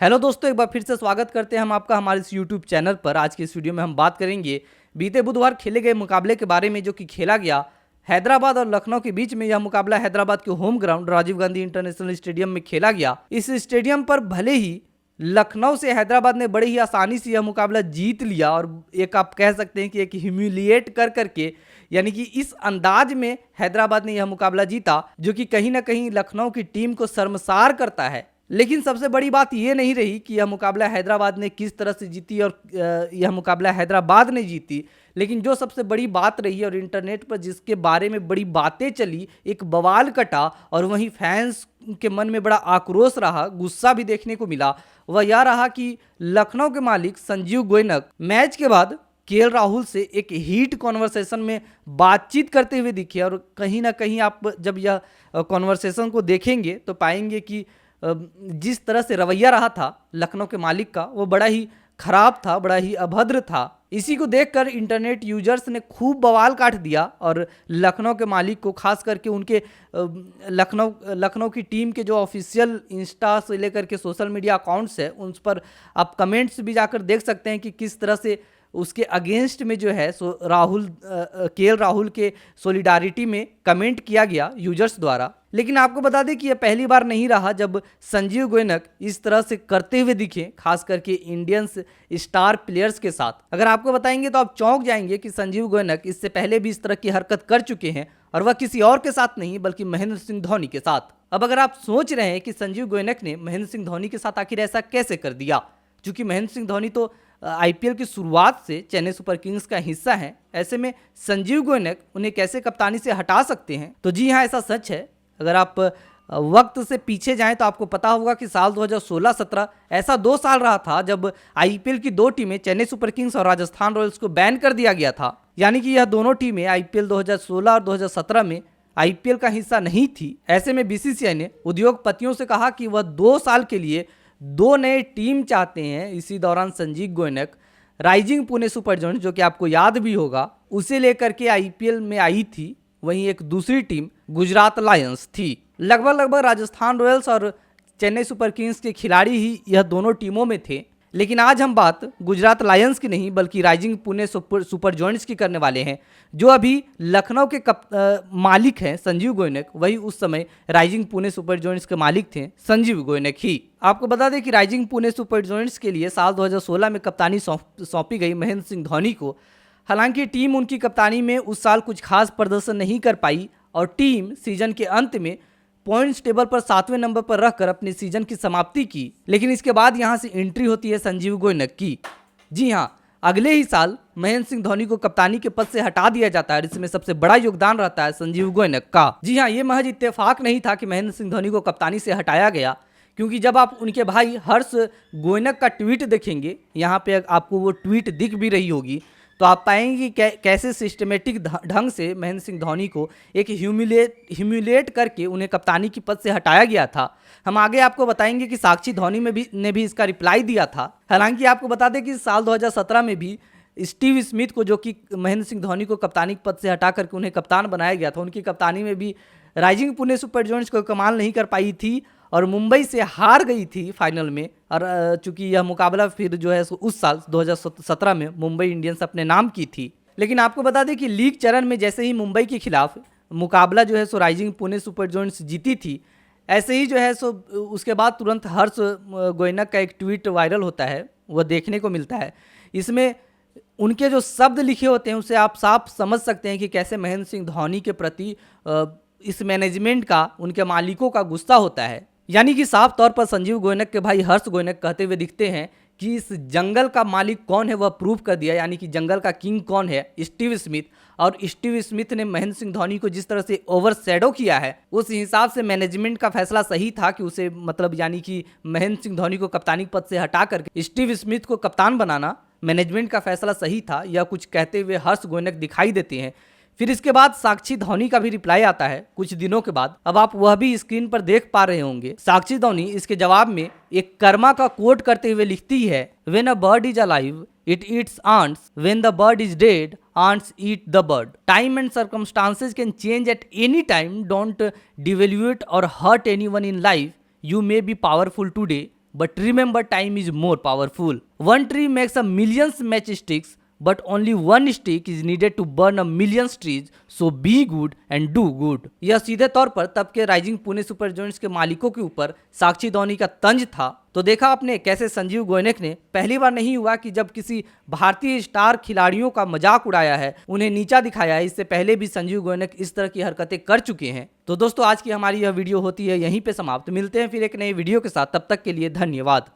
Hello दोस्तों, एक बार फिर से स्वागत करते हैं हम आपका हमारे इस यूट्यूब चैनल पर। आज की इस वीडियो में हम बात करेंगे बीते बुधवार खेले गए मुकाबले के बारे में, जो कि खेला गया हैदराबाद और लखनऊ के बीच में। यह मुकाबला हैदराबाद के home ground Rajiv Gandhi international stadium में खेला गया। इस स्टेडियम पर भले ही लखनऊ से हैदराबाद ने बड़ी ही आसानी से यह मुकाबला जीत लिया, और एक आप कह सकते हैं कि एक ह्यूमिलिएट कर करके, यानी कि इस अंदाज में हैदराबाद ने यह मुकाबला जीता, जो कि कहीं ना कहीं लखनऊ की टीम को शर्मसार करता है। लेकिन सबसे बड़ी बात यह नहीं रही कि यह मुकाबला हैदराबाद ने किस तरह से जीती और यह मुकाबला हैदराबाद ने जीती। लेकिन जो सबसे बड़ी बात रही और इंटरनेट पर जिसके बारे में बड़ी बातें चली, एक बवाल कटा और वहीं फैंस के मन में बड़ा आक्रोश रहा, गुस्सा भी देखने को मिला, वह यह रहा कि लखनऊ के मालिक संजीव गोयनक मैच के बाद केएल राहुल से एक हीट कॉन्वर्सेशन में बातचीत करते हुए दिखे। और कहीं ना कहीं आप जब यह कॉन्वर्सेशन को देखेंगे तो पाएंगे कि जिस तरह से रवैया रहा था लखनऊ के मालिक का, वो बड़ा ही खराब था, बड़ा ही अभद्र था। इसी को देखकर इंटरनेट यूजर्स ने खूब बवाल काट दिया और लखनऊ के मालिक को, खास करके उनके लखनऊ की टीम के जो ऑफिशियल इंस्टा से लेकर के सोशल मीडिया अकाउंट्स है, उन पर आप कमेंट्स भी जाकर देख सकते हैं कि किस तरह से उसके अगेंस्ट में जो है सो केएल राहुल के सोलिडारिटी में कमेंट किया गया यूजर्स द्वारा। लेकिन आपको बता दें कि यह पहली बार नहीं रहा जब संजीव गोयनक इस तरह से करते हुए दिखे, खास करके इंडियंस स्टार प्लेयर्स के साथ। अगर आपको बताएंगे तो आप चौंक जाएंगे कि संजीव गोयनक इससे पहले भी इस तरह की हरकत कर चुके हैं, और वह किसी और के साथ नहीं बल्कि महेंद्र सिंह धोनी के साथ। अब अगर आप सोच रहे हैं कि संजीव गोयनक ने महेंद्र सिंह धोनी के साथ आखिर ऐसा कैसे कर दिया, क्योंकि महेंद्र सिंह धोनी तो आईपीएल की शुरुआत से चेन्नई सुपर किंग्स का हिस्सा है, ऐसे में संजीव गोयनक उन्हें कैसे कप्तानी से हटा सकते हैं? तो जी हाँ, ऐसा सच है। अगर आप वक्त से पीछे जाएं तो आपको पता होगा कि साल 2016-17 ऐसा 2 साल रहा था जब आईपीएल की 2 टीमें चेन्नई सुपर किंग्स और राजस्थान रॉयल्स को बैन कर दिया गया था। यानी कि यह दोनों टीमें आईपीएल 2016 और 2017 में आईपीएल का हिस्सा नहीं थी। ऐसे में बीसीसीआई ने उद्योगपतियों से कहा कि वह 2 साल के लिए 2 नए टीम चाहते हैं। इसी दौरान Sanjiv Goenka rising Pune super giants, जो कि आपको याद भी होगा, उसे लेकर के आईपीएल में आई थी। वहीं एक दूसरी टीम गुजरात लायंस थी। लगभग राजस्थान रॉयल्स और चेन्नई सुपर किंग्स के खिलाड़ी ही यह दोनों टीमों में थे। लेकिन आज हम बात गुजरात लायंस की नहीं बल्कि राइजिंग पुणे सुपर जॉयंट्स की करने वाले हैं, जो अभी लखनऊ के मालिक हैं संजीव गोयनक। वही उस समय राइजिंग पुणे सुपर जॉयंट्स के मालिक थे संजीव गोयनक ही। आपको बता दें कि राइजिंग पुणे सुपर जॉयंट्स के लिए साल 2016 में कप्तानी सौंपी गई महेंद्र सिंह धोनी को। हालांकि टीम उनकी कप्तानी में उस साल कुछ खास प्रदर्शन नहीं कर पाई और टीम सीजन के अंत में पॉइंट्स टेबल पर 7वें नंबर पर रखकर अपनी सीजन की समाप्ति की। लेकिन इसके बाद यहां से एंट्री होती है संजीव गोयनक की। जी हां, अगले ही साल महेंद्र सिंह धोनी को कप्तानी के पद से हटा दिया जाता है। इसमें सबसे बड़ा योगदान रहता है संजीव गोयनक का। जी हां, ये महज इत्तेफाक नहीं था कि महेंद्र सिंह धोनी को कप्तानी से हटाया गया, क्योंकि जब आप उनके भाई हर्ष गोयनक का ट्वीट देखेंगे, यहाँ पे आपको वो ट्वीट दिख भी रही होगी, तो आप पाएंगे कि कैसे सिस्टमेटिक ढंग से महेंद्र सिंह धोनी को एक ह्यूमिलेट करके उन्हें कप्तानी की पद से हटाया गया था। हम आगे आपको बताएंगे कि साक्षी धोनी ने भी इसका रिप्लाई दिया था। हालांकि आपको बता दें कि साल 2017 में भी स्टीव स्मिथ को, जो कि महेंद्र सिंह धोनी को कप्तानी पद से हटा करके उन्हें कप्तान बनाया गया था, उनकी कप्तानी में भी राइजिंग पुणे सुपर जॉयंट्स को कमाल नहीं कर पाई थी और मुंबई से हार गई थी फाइनल में। और चूंकि यह मुकाबला फिर जो है उस साल 2017 में मुंबई इंडियंस अपने नाम की थी। लेकिन आपको बता दें कि लीग चरण में जैसे ही मुंबई के खिलाफ मुकाबला जो है सो राइजिंग पुणे सुपर जॉयंट्स जीती थी, ऐसे ही जो है सो उसके बाद तुरंत हर्ष गोयनक का एक ट्वीट वायरल होता है, वह देखने को मिलता है। इसमें उनके जो शब्द लिखे होते हैं उससे आप साफ समझ सकते हैं कि कैसे महेंद्र सिंह धोनी के प्रति इस मैनेजमेंट का, उनके मालिकों का गुस्सा होता है। यानी कि साफ तौर पर संजीव गोयनक के भाई हर्ष गोयनक कहते हुए दिखते हैं कि इस जंगल का मालिक कौन है वह प्रूव कर दिया। यानी कि जंगल का किंग कौन है, स्टीव स्मिथ। और स्टीव स्मिथ ने महेंद्र सिंह धोनी को जिस तरह से ओवरशैडो किया है, उस हिसाब से मैनेजमेंट का फैसला सही था कि उसे, मतलब यानी कि महेंद्र सिंह धोनी को कप्तानी पद से हटा करके स्टीव स्मिथ को कप्तान बनाना मैनेजमेंट का फैसला सही था, यह कुछ कहते हुए हर्ष गोयनक दिखाई देते हैं। फिर इसके बाद साक्षी धोनी का भी रिप्लाई आता है कुछ दिनों के बाद। अब आप वह भी स्क्रीन पर देख पा रहे होंगे। साक्षी धोनी इसके जवाब में एक कर्मा का कोट करते हुए लिखती है, when a bird is alive it eats ants, when the bird is dead ants eat the bird, time and circumstances can change at any time, don't devaluate और hurt anyone in life, you may be powerful today but remember time is more powerful. One tree makes a millions matchsticks, but only one stick is needed to burn a millions trees. So be good and do good. यह सीधे तौर पर तब के rising Pune super joints के मालिकों के ऊपर साक्षी धोनी का तंज था। तो देखा आपने कैसे संजीव गोयनक ने, पहली बार नहीं हुआ कि जब किसी भारतीय स्टार खिलाड़ियों का मजाक उड़ाया है, उन्हें नीचा दिखाया है। इससे पहले भी संजीव गोयनक इस तरह की हरकतें कर चुके हैं। तो दोस्तों आज की हमारी यह वीडियो होती है यहीं पे समाप्त। मिलते हैं फिर एक नई वीडियो के साथ, तब तक के लिए धन्यवाद।